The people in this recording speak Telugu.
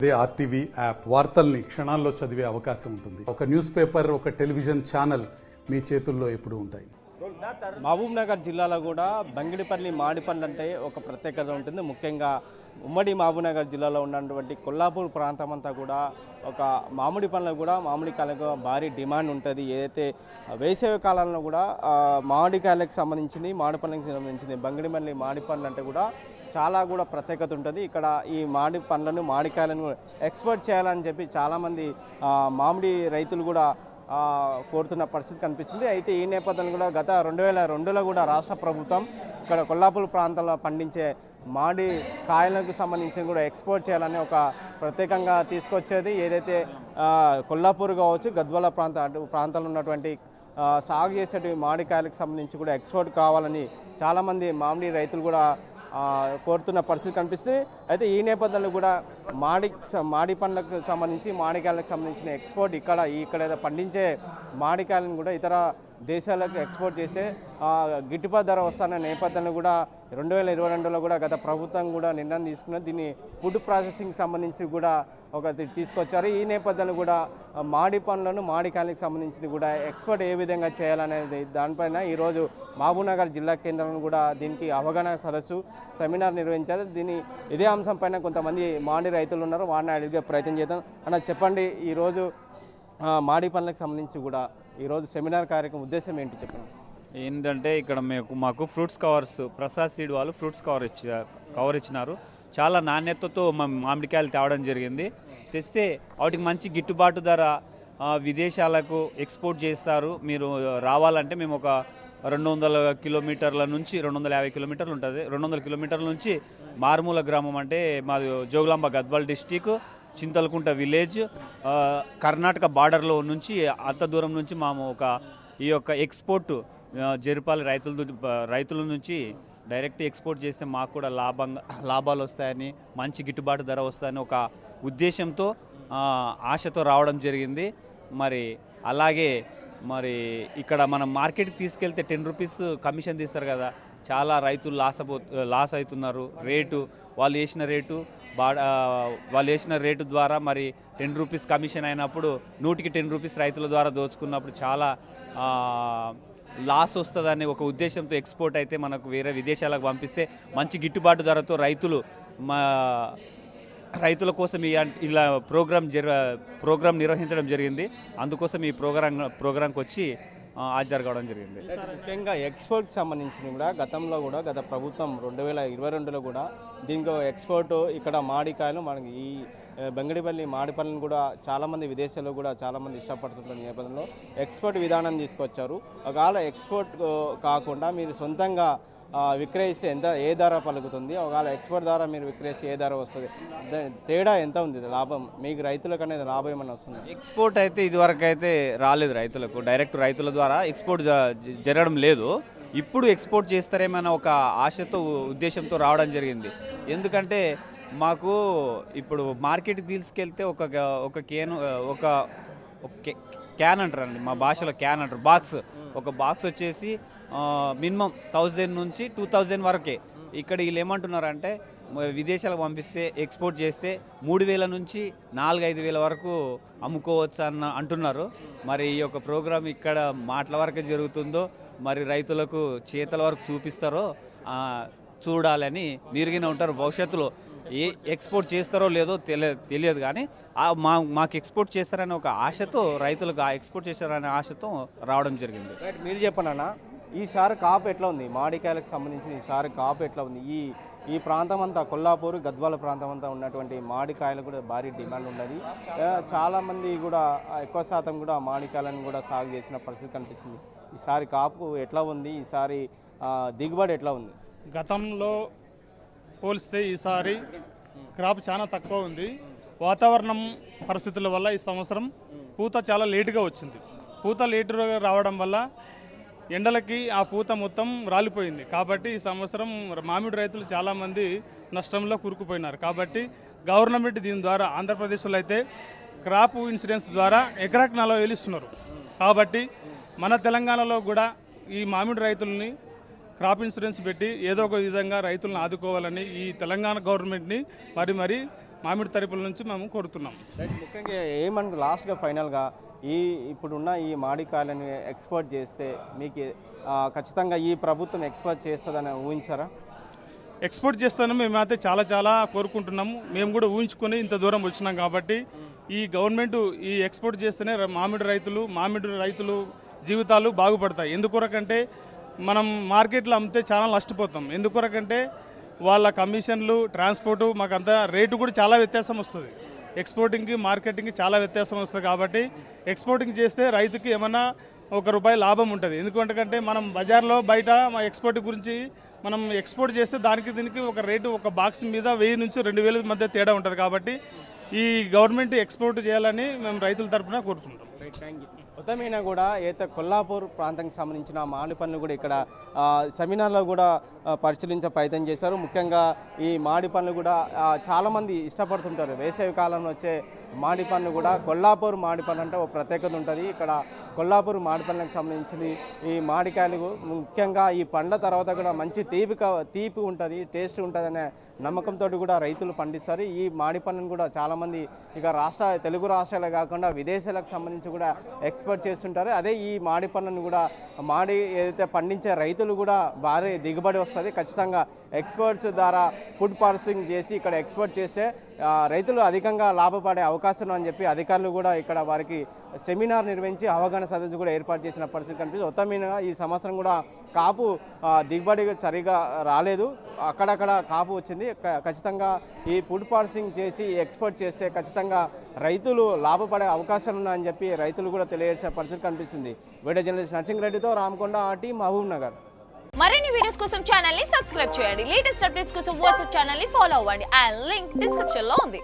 అదే ఆర్టీవీ యాప్ వార్తల్ని క్షణాల్లో చదివే అవకాశం ఉంటుంది. ఒక న్యూస్ పేపర్, ఒక టెలివిజన్ ఛానల్ మీ చేతుల్లో ఎప్పుడూ ఉంటాయి. మహబూబ్ నగర్ జిల్లాలో కూడా బంగిడిపల్లి మామిడిపండ్లు అంటే ఒక ప్రత్యేకత ఉంటుంది. ముఖ్యంగా ఉమ్మడి మహబూబ్ నగర్ జిల్లాలో ఉన్నటువంటి కొల్లాపూర్ ప్రాంతం అంతా కూడా ఒక మామిడి పండ్లకు కూడా మామిడికాయలకు భారీ డిమాండ్ ఉంటుంది. ఏదైతే వేసవి కాలంలో కూడా మామిడికాయలకు సంబంధించింది, మామిడి పండ్లకు సంబంధించింది బంగిడిపల్లి మామిడి పండ్లు అంటే కూడా చాలా కూడా ప్రత్యేకత ఉంటుంది. ఇక్కడ ఈ మామిడి పండ్లను, మామిడికాయలను ఎక్స్పోర్ట్ చేయాలని చెప్పి చాలామంది మామిడి రైతులు కూడా కోరుతున్న పరిస్థితి కనిపిస్తుంది. అయితే ఈ నేపథ్యంలో కూడా గత 2002లో కూడా రాష్ట్ర ప్రభుత్వం ఇక్కడ కొల్లాపూర్ ప్రాంతంలో పండించే మామిడి కాయలకు సంబంధించి కూడా ఎక్స్పోర్ట్ చేయాలని ఒక ప్రత్యేకంగా తీసుకొచ్చేది. ఏదైతే కొల్లాపూర్ కావచ్చు, గద్వాల ప్రాంతాల్లో ఉన్నటువంటి సాగు చేసేటి మామిడికాయలకు సంబంధించి కూడా ఎక్స్పోర్ట్ కావాలని చాలామంది మామిడి రైతులు కూడా కోరుతున్న పరిస్థితి కనిపిస్తుంది. అయితే ఈ నేపథ్యంలో కూడా మామిడి పండ్లకు సంబంధించి, మామిడికాయలకు సంబంధించిన ఎక్స్పోర్ట్ ఇక్కడ పండించే మామిడికాయలను కూడా ఇతర దేశాలకు ఎక్స్పోర్ట్ చేసే గిట్టుబాటు ధర వస్తున్న నేపథ్యంలో కూడా 2022లో కూడా గత ప్రభుత్వం కూడా నిర్ణయం తీసుకున్నది. దీన్ని ఫుడ్ ప్రాసెసింగ్ సంబంధించి కూడా తీసుకొచ్చారు. ఈ నేపథ్యంలో కూడా మామిడి పండ్లను, మామిడికాయలకు సంబంధించి కూడా ఎక్స్పోర్ట్ ఏ విధంగా చేయాలనేది దానిపైన ఈరోజు మహబూబ్ నగర్ జిల్లా కేంద్రంలో కూడా దీనికి అవగాహన సదస్సు, సెమినార్ నిర్వహించారు. ఇదే అంశం పైన కొంతమంది మామిడి రైతులు ఉన్నారు, వారిని అడిగే ప్రయత్నం చేద్దాం. అన్న చెప్పండి, ఈరోజు మామిడి పండ్లకు సంబంధించి కూడా ఈరోజు సెమినార్ కార్యక్రమం ఉద్దేశం ఏంటి చెప్పండి. ఏంటంటే ఇక్కడ మాకు ఫ్రూట్స్ కవర్స్, ప్రసాద్ సీడ్ వాళ్ళు ఫ్రూట్స్ కవర్ ఇచ్చినారు. చాలా నాణ్యతతో మామిడికాయలు తేవడం జరిగింది. తెస్తే వాటికి మంచి గిట్టుబాటు ధర, విదేశాలకు ఎక్స్పోర్ట్ చేస్తారు. మీరు రావాలంటే మేము ఒక 200 కిలోమీటర్ల నుంచి 250 కిలోమీటర్లు ఉంటుంది. 200 కిలోమీటర్ల నుంచి మారుమూల గ్రామం అంటే మాది జోగులాంబ గద్వాల్ డిస్టిక్, చింతలకుంట విలేజ్, కర్ణాటక బార్డర్లో నుంచి అంత దూరం నుంచి మేము ఈ యొక్క ఎక్స్పోర్ట్ జరపాలి. రైతుల నుంచి డైరెక్ట్ ఎక్స్పోర్ట్ చేస్తే మాకు కూడా లాభాలు వస్తాయని, మంచి గిట్టుబాటు ధర వస్తాయని ఒక ఉద్దేశంతో, ఆశతో రావడం జరిగింది. అలాగే ఇక్కడ మనం మార్కెట్కి తీసుకెళ్తే 10 రూపీస్ కమిషన్ తీస్తారు కదా, చాలా రైతులు లాస్ అవుతున్నారు. వాళ్ళు వేసిన రేటు ద్వారా 10 రూపీస్ కమిషన్ అయినప్పుడు 100కి 10 రూపీస్ రైతుల ద్వారా దోచుకున్నప్పుడు చాలా లాస్ వస్తుందని ఒక ఉద్దేశంతో ఎక్స్పోర్ట్ అయితే మనకు వేరే విదేశాలకు పంపిస్తే మంచి గిట్టుబాటు ధరతో రైతుల కోసం ఇలా ప్రోగ్రాం నిర్వహించడం జరిగింది. అందుకోసం ఈ ప్రోగ్రాంకి వచ్చి హాజరు కావడం జరిగింది. ముఖ్యంగా ఎక్స్పోర్ట్కి సంబంధించి కూడా గత ప్రభుత్వం 2022లో కూడా దీనికి ఎక్స్పోర్ట్ ఇక్కడ మామిడికాయలు మనకి ఈ బంగిడిపల్లి మామిడిపళ్ళను కూడా చాలామంది విదేశాల్లో కూడా చాలామంది ఇష్టపడుతున్న నేపథ్యంలో ఎక్స్పోర్ట్ విధానం తీసుకొచ్చారు. ఒకవేళ ఎక్స్పోర్ట్ కాకుండా మీరు సొంతంగా విక్రయిస్తే ఏ ధర పలుకుతుంది, ఒకవేళ ఎక్స్పోర్ట్ ద్వారా మీరు విక్రయిస్తే ఏ ధర వస్తుంది, తేడా ఎంత ఉంది లాభం మీకు రైతులకు అనేది లాభం ఏమైనా వస్తుంది? ఎక్స్పోర్ట్ అయితే ఇదివరకు అయితే రాలేదు రైతులకు, డైరెక్ట్ రైతుల ద్వారా ఎక్స్పోర్ట్ జరగడం లేదు. ఇప్పుడు ఎక్స్పోర్ట్ చేస్తారేమైనా ఒక ఆశతో, ఉద్దేశంతో రావడం జరిగింది. ఎందుకంటే మాకు ఇప్పుడు మార్కెట్కి తీసుకెళ్తే ఒక క్యాన్ అంటారండి, మా భాషలో క్యాన్ అంటారు, ఒక బాక్స్ వచ్చేసి మినిమం 1000 నుంచి 2000 వరకే. ఇక్కడ వీళ్ళు ఏమంటున్నారంటే విదేశాలకు పంపిస్తే, ఎక్స్పోర్ట్ చేస్తే 3000 నుంచి 4-5 వేల వరకు అమ్ముకోవచ్చు అంటున్నారు. ఈ యొక్క ప్రోగ్రాం ఇక్కడ మాటల వరకు జరుగుతుందో, రైతులకు చేతల వరకు చూపిస్తారో చూడాలని మీరుగానే ఉంటారు. భవిష్యత్తులో ఎక్స్పోర్ట్ చేస్తారో లేదో తెలియదు, కానీ మాకు ఎక్స్పోర్ట్ చేస్తారనే ఒక ఆశతో, రైతులకు ఎక్స్పోర్ట్ చేస్తారనే ఆశతో రావడం జరిగింది. మీరు చెప్పండి, ఈసారి కాపు ఎట్లా ఉంది? మామిడికాయలకు సంబంధించిన ఈసారి కాపు ఎట్లా ఉంది? ఈ ప్రాంతం అంతా, కొల్లాపూర్, గద్వాల ప్రాంతం అంతా ఉన్నటువంటి మామిడికాయలు కూడా భారీ డిమాండ్ ఉన్నది. చాలామంది కూడా ఎక్కువ శాతం కూడా మామిడికాయలను కూడా సాగు చేసిన పరిస్థితి కనిపిస్తుంది. ఈసారి కాపు ఎట్లా ఉంది? ఈసారి దిగుబడి ఎట్లా ఉంది? గతంలో పోలిస్తే ఈసారి క్రాప్ చాలా తక్కువ ఉంది. వాతావరణం పరిస్థితుల వల్ల ఈ సంవత్సరం పూత చాలా లేటుగా వచ్చింది. పూత లేటుగా రావడం వల్ల ఎండలకి ఆ పూత మొత్తం రాలిపోయింది. కాబట్టి ఈ సంవత్సరం మామిడి రైతులు చాలామంది నష్టంలో కూరుకుపోయినారు. కాబట్టి గవర్నమెంట్ దీని ద్వారా, ఆంధ్రప్రదేశ్లో అయితే క్రాప్ ఇన్సూరెన్స్ ద్వారా ఎకరాకి 40,000 ఇస్తున్నారు. కాబట్టి మన తెలంగాణలో కూడా ఈ మామిడి రైతుల్ని క్రాప్ ఇన్సూరెన్స్ పెట్టి ఏదో ఒక విధంగా రైతులను ఆదుకోవాలని ఈ తెలంగాణ గవర్నమెంట్ని మరి మామిడి తరపుల నుంచి మేము కోరుతున్నాం. రైట్, ముఖ్యంగా ఏమనుకు లాస్ట్గా ఫైనల్గా ఇప్పుడున్న ఈ మామిడికాయలను ఎక్స్పోర్ట్ చేస్తే మీకు ఖచ్చితంగా ఈ ప్రభుత్వం ఎక్స్పోర్ట్ చేస్తుందని ఊహించారా? ఎక్స్పోర్ట్ చేస్తాను మేమైతే చాలా కోరుకుంటున్నాము. మేము కూడా ఊహించుకొని ఇంత దూరం వచ్చినాం కాబట్టి ఈ గవర్నమెంట్ ఈ ఎక్స్పోర్ట్ చేస్తేనే మామిడి రైతులు జీవితాలు బాగుపడతాయి. ఎందుకొరకంటే మనం మార్కెట్లో అమ్మితే చాలా నష్టపోతాం. ఎందుకొరకంటే వాళ్ళ కమిషన్లు, ట్రాన్స్పోర్టు మాకంతా రేటు కూడా చాలా వ్యత్యాసం వస్తుంది. ఎక్స్పోర్టింగ్కి మార్కెటింగ్కి చాలా వ్యత్యాసం వస్తుంది కాబట్టి ఎక్స్పోర్టింగ్ చేస్తే రైతుకి ఏమన్నా ₹1 లాభం ఉంటుంది. ఎందుకంటే మనం బజార్లో బయట మా ఎక్స్పోర్ట్ గురించి మనం ఎక్స్పోర్ట్ చేస్తే దీనికి ఒక రేటు ఒక బాక్స్ మీద 1000 నుంచి 2000 మధ్య తేడా ఉంటుంది. కాబట్టి ఈ గవర్నమెంట్ ఎక్స్పోర్ట్ చేయాలని మేము రైతుల తరఫున కోరుకుంటాం. Right, thank you. మొత్తమైనా కూడా అయితే కొల్లాపూర్ ప్రాంతానికి సంబంధించిన మామిడి పండ్లు కూడా ఇక్కడ సెమినార్లో కూడా పరిశీలించే ప్రయత్నం చేశారు. ముఖ్యంగా ఈ మామిడి పండ్లు కూడా చాలామంది ఇష్టపడుతుంటారు. వేసవి కాలంలో వచ్చే మామిడి పండ్లు కూడా కొల్లాపూర్ మామిడి పండ్లు అంటే ఒక ప్రత్యేకత ఉంటుంది. ఇక్కడ కొల్లాపూర్ మామిడి పండ్లకు సంబంధించింది ఈ మామిడికాయలు ముఖ్యంగా ఈ పండ్ల తర్వాత కూడా మంచి తీపి ఉంటుంది, టేస్ట్ ఉంటుంది అనే నమ్మకంతో కూడా రైతులు పండిస్తారు. ఈ మామిడి పండ్లను కూడా చాలామంది ఇక తెలుగు రాష్ట్రాలే కాకుండా విదేశాలకు సంబంధించి కూడా ఎక్స్పోర్ట్ చేస్తుంటారు. అదే ఈ మామిడి పండ్లను కూడా ఏదైతే పండించే రైతులు కూడా భారీ దిగుబడి వస్తుంది. ఖచ్చితంగా ఎక్స్పోర్ట్స్ ద్వారా ఫుడ్ ప్రాసెసింగ్ చేసి ఇక్కడ ఎక్స్పోర్ట్ చేస్తే రైతులు అధికంగా లాభపడే అవకాశం అని చెప్పి అధికారులు కూడా ఇక్కడ వారికి సెమినార్ నిర్వహించి అవగాహన సదస్సు కూడా ఏర్పాటు చేసిన పరిస్థితి కనిపిస్తుంది. మొత్తమైన ఈ సంవత్సరం కూడా కాపు దిగుబడి సరిగా రాలేదు, అక్కడక్కడ కాపు వచ్చింది. ఖచ్చితంగా ఈ ఫుడ్ ప్రాసెసింగ్ చేసి ఎక్స్పోర్ట్ చేస్తే ఖచ్చితంగా రైతులు లాభపడే అవకాశం ఉందని చెప్పి రైతులు కూడా తెలియజేసే పరిస్థితి కనిపిస్తుంది. వీడియో జర్నలిస్ట్ నర్సింగ్ రెడ్డితో రామకొండ, ఆర్టీ, మహబూబ్ నగర్. మరిన్ని వీడియోస్ కోసం ఛానల్ ని సబ్స్క్రైబ్ చేయండి. లేటెస్ట్ అప్డేట్స్ కోసం వాట్సాప్ ఛానల్ ని ఫాలో అవ్వండి. ఆ లింక్ డిస్క్రిప్షన్ లో ఉంది.